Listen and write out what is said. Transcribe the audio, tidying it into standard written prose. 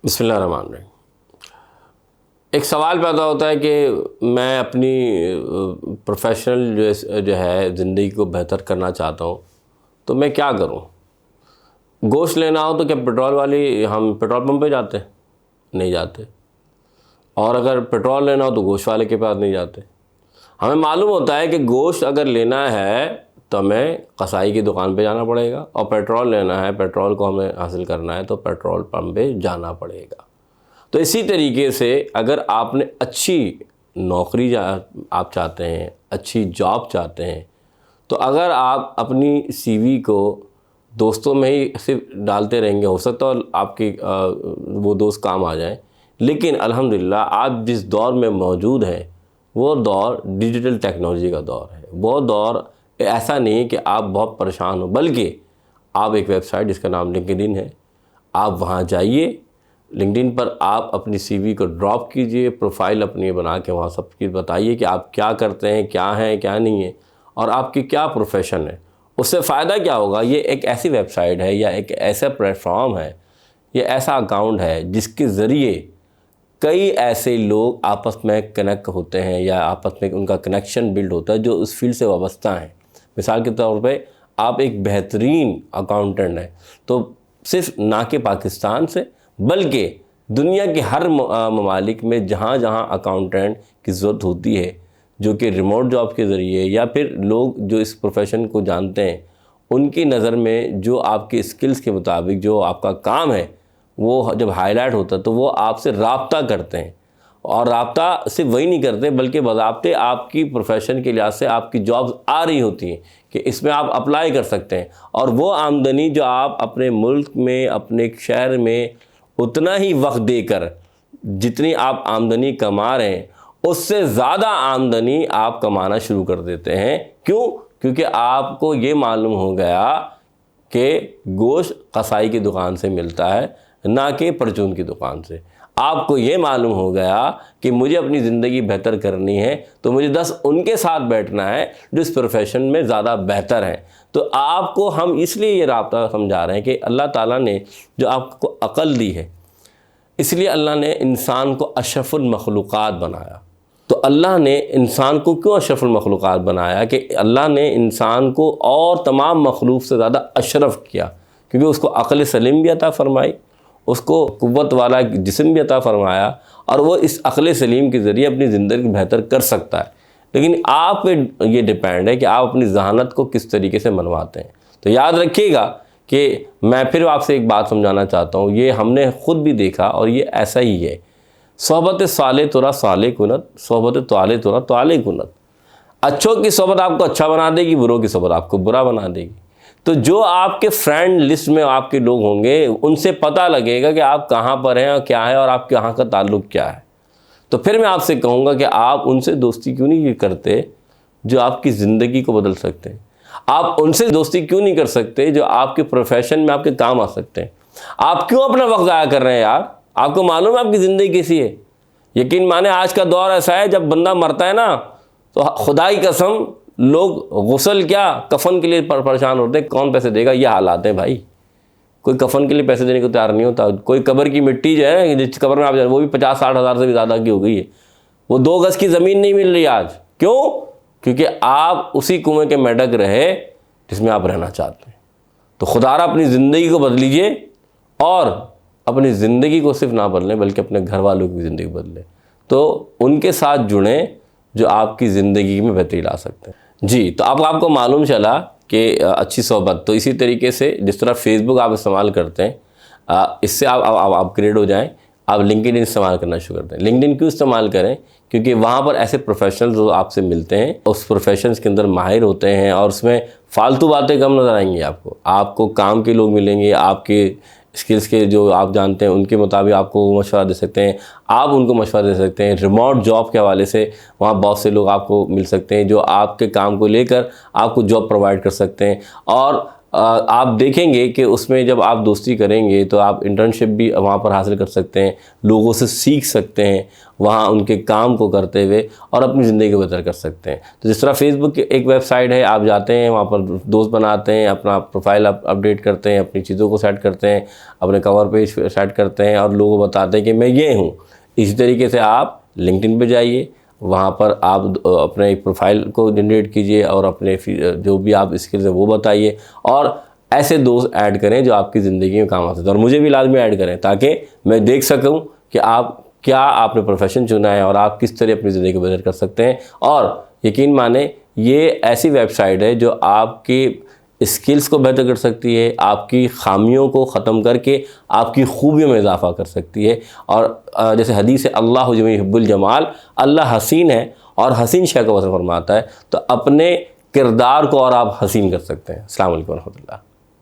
بسم اللہ الرحمن الرحیم۔ ایک سوال پیدا ہوتا ہے کہ میں اپنی پروفیشنل جو ہے زندگی کو بہتر کرنا چاہتا ہوں، تو میں کیا کروں؟ گوشت لینا ہو تو کیا ہم پیٹرول پمپ پہ جاتے ہیں؟ نہیں جاتے۔ اور اگر پیٹرول لینا ہو تو گوشت والے کے پاس نہیں جاتے۔ ہمیں معلوم ہوتا ہے کہ گوشت اگر لینا ہے تو ہمیں قصائی کی دکان پہ جانا پڑے گا، اور پیٹرول لینا ہے، پیٹرول کو ہمیں حاصل کرنا ہے تو پیٹرول پمپ پہ جانا پڑے گا۔ تو اسی طریقے سے اگر آپ نے اچھی نوکری آپ چاہتے ہیں، اچھی جاب چاہتے ہیں، تو اگر آپ اپنی سی وی کو دوستوں میں ہی صرف ڈالتے رہیں گے، ہو سکتا ہے آپ کی وہ دوست کام آ جائیں، لیکن الحمدللہ آپ جس دور میں موجود ہیں وہ دور ڈیجیٹل ٹیکنالوجی کا دور ہے۔ وہ دور ایسا نہیں کہ آپ بہت پریشان ہو، بلکہ آپ ایک ویب سائٹ جس کا نام لنکڈ ہے، آپ وہاں جائیے، لنکڈ پر آپ اپنی سی وی کو ڈراپ کیجئے، پروفائل اپنی بنا کے وہاں سب چیز بتائیے کہ آپ کیا کرتے ہیں، کیا ہیں، کیا نہیں ہے، اور آپ کی کیا پروفیشن ہے۔ اس سے فائدہ کیا ہوگا؟ یہ ایک ایسی ویب سائٹ ہے یا ایک ایسا پلیٹ فارم ہے، یہ ایسا اکاؤنٹ ہے جس کے ذریعے کئی ایسے لوگ آپس میں کنیکٹ ہوتے ہیں، یا آپس میں ان کا کنیکشن بلڈ ہوتا ہے جو اس فیلڈ سے وابستہ ہیں۔ مثال کے طور پہ آپ ایک بہترین اکاؤنٹنٹ ہیں، تو صرف نہ کہ پاکستان سے بلکہ دنیا کے ہر ممالک میں جہاں جہاں اکاؤنٹنٹ کی ضرورت ہوتی ہے، جو کہ ریموٹ جاب کے ذریعے یا پھر لوگ جو اس پروفیشن کو جانتے ہیں، ان کی نظر میں جو آپ کے اسکلز کے مطابق جو آپ کا کام ہے وہ جب ہائی لائٹ ہوتا ہے تو وہ آپ سے رابطہ کرتے ہیں، اور رابطہ صرف وہی نہیں کرتے بلکہ باضابطے آپ کی پروفیشن کے لحاظ سے آپ کی جابز آ رہی ہوتی ہیں کہ اس میں آپ اپلائی کر سکتے ہیں، اور وہ آمدنی جو آپ اپنے ملک میں، اپنے شہر میں اتنا ہی وقت دے کر جتنی آپ آمدنی کما رہے ہیں اس سے زیادہ آمدنی آپ کمانا شروع کر دیتے ہیں۔ کیوں؟ کیونکہ آپ کو یہ معلوم ہو گیا کہ گوشت قصائی کی دکان سے ملتا ہے، نہ کہ پرچون کی دکان سے۔ آپ کو یہ معلوم ہو گیا کہ مجھے اپنی زندگی بہتر کرنی ہے تو مجھے 10 ان کے ساتھ بیٹھنا ہے جو اس پروفیشن میں زیادہ بہتر ہیں۔ تو آپ کو ہم اس لیے یہ رابطہ سمجھا رہے ہیں کہ اللہ تعالیٰ نے جو آپ کو عقل دی ہے، اس لیے اللہ نے انسان کو اشرف المخلوقات بنایا۔ تو اللہ نے انسان کو کیوں اشرف المخلوقات بنایا؟ کہ اللہ نے انسان کو اور تمام مخلوق سے زیادہ اشرف کیا، کیونکہ اس کو عقل سلیم بھی عطا فرمائی، اس کو قوت والا جسم بھی عطا فرمایا، اور وہ اس عقل سلیم کے ذریعے اپنی زندگی بہتر کر سکتا ہے۔ لیکن آپ پہ یہ ڈیپینڈ ہے کہ آپ اپنی ذہانت کو کس طریقے سے منواتے ہیں۔ تو یاد رکھیے گا کہ میں پھر آپ سے ایک بات سمجھانا چاہتا ہوں، یہ ہم نے خود بھی دیکھا اور یہ ایسا ہی ہے۔ صحبت صالح ترا صالح کنت، صحبت طالح ترا طالح کنت۔ اچھوں کی صحبت آپ کو اچھا بنا دے گی، بروں کی صحبت آپ کو برا بنا دے گی۔ تو جو آپ کے فرینڈ لسٹ میں آپ کے لوگ ہوں گے، ان سے پتہ لگے گا کہ آپ کہاں پر ہیں اور کیا ہے، اور آپ کے یہاں کا تعلق کیا ہے۔ تو پھر میں آپ سے کہوں گا کہ آپ ان سے دوستی کیوں نہیں کرتے جو آپ کی زندگی کو بدل سکتے ہیں؟ آپ ان سے دوستی کیوں نہیں کر سکتے جو آپ کے پروفیشن میں آپ کے کام آ سکتے ہیں؟ آپ کیوں اپنا وقت ضائع کر رہے ہیں یار؟ آپ کو معلوم ہے آپ کی زندگی کیسی ہے؟ یقین مانے آج کا دور ایسا ہے، جب بندہ مرتا ہے نا تو خدا کی قسم لوگ غسل کیا کفن کے لیے پریشان ہوتے ہیں، کون پیسے دے گا؟ یہ حالات ہیں بھائی۔ کوئی کفن کے لیے پیسے دینے کو تیار نہیں ہوتا۔ کوئی قبر کی مٹی جو ہے جس قبر میں آپ جائیں وہ بھی 50-60 ہزار سے بھی زیادہ کی ہو گئی ہے۔ وہ 2 گز کی زمین نہیں مل رہی آج۔ کیوں؟ کیونکہ آپ اسی کنویں کے میڈک رہے جس میں آپ رہنا چاہتے ہیں۔ تو خدا را اپنی زندگی کو بدلیجئے، اور اپنی زندگی کو صرف نہ بدلیں بلکہ اپنے گھر والوں کی زندگی بدلیں، تو ان کے ساتھ جڑیں جو آپ کی زندگی میں بہتری لا سکتے ہیں۔ جی، تو آپ کو معلوم چلا کہ اچھی صحبت، تو اسی طریقے سے جس طرح فیس بک آپ استعمال کرتے ہیں، اس سے آپ اپ گریڈ ہو جائیں، آپ لنکڈ ان استعمال کرنا شروع کرتے ہیں۔ لنکڈ ان کیوں استعمال کریں؟ کیونکہ وہاں پر ایسے پروفیشنلز آپ سے ملتے ہیں، اس پروفیشنز کے اندر ماہر ہوتے ہیں، اور اس میں فالتو باتیں کم نظر آئیں گی آپ کو کام کے لوگ ملیں گے، آپ کے اسکلز کے جو آپ جانتے ہیں ان کے مطابق آپ کو مشورہ دے سکتے ہیں، آپ ان کو مشورہ دے سکتے ہیں۔ ریموٹ جاب کے حوالے سے وہاں بہت سے لوگ آپ کو مل سکتے ہیں جو آپ کے کام کو لے کر آپ کو جاب پرووائڈ کر سکتے ہیں، اور آپ دیکھیں گے کہ اس میں جب آپ دوستی کریں گے تو آپ انٹرنشپ بھی وہاں پر حاصل کر سکتے ہیں، لوگوں سے سیکھ سکتے ہیں وہاں ان کے کام کو کرتے ہوئے، اور اپنی زندگی کو بہتر کر سکتے ہیں۔ تو جس طرح فیس بک ایک ویب سائٹ ہے، آپ جاتے ہیں وہاں پر دوست بناتے ہیں، اپنا پروفائل اپڈیٹ کرتے ہیں، اپنی چیزوں کو سیٹ کرتے ہیں، اپنے کور پیج سیٹ کرتے ہیں، اور لوگوں کو بتاتے ہیں کہ میں یہ ہوں۔ اسی طریقے سے آپ لنکڈ ان پہ جائیے، وہاں پر آپ اپنے ایک پروفائل کو جنریٹ کیجئے، اور اپنے جو بھی آپ اسکلز ہیں وہ بتائیے، اور ایسے دوست ایڈ کریں جو آپ کی زندگی میں کام آ سکتے ہیں، اور مجھے بھی لازمی ایڈ کریں تاکہ میں دیکھ سکوں کہ آپ نے پروفیشن چنا ہے اور آپ کس طرح اپنی زندگی کو بہتر کر سکتے ہیں۔ اور یقین مانیں یہ ایسی ویب سائٹ ہے جو آپ کی اسکلز کو بہتر کر سکتی ہے، آپ کی خامیوں کو ختم کر کے آپ کی خوبیوں میں اضافہ کر سکتی ہے۔ اور جیسے حدیث ہے اللہ جمیل یحب الجمال، اللہ حسین ہے اور حسین شے کو پسند فرماتا ہے، تو اپنے کردار کو اور آپ حسین کر سکتے ہیں۔ السلام علیکم ورحمۃ اللہ۔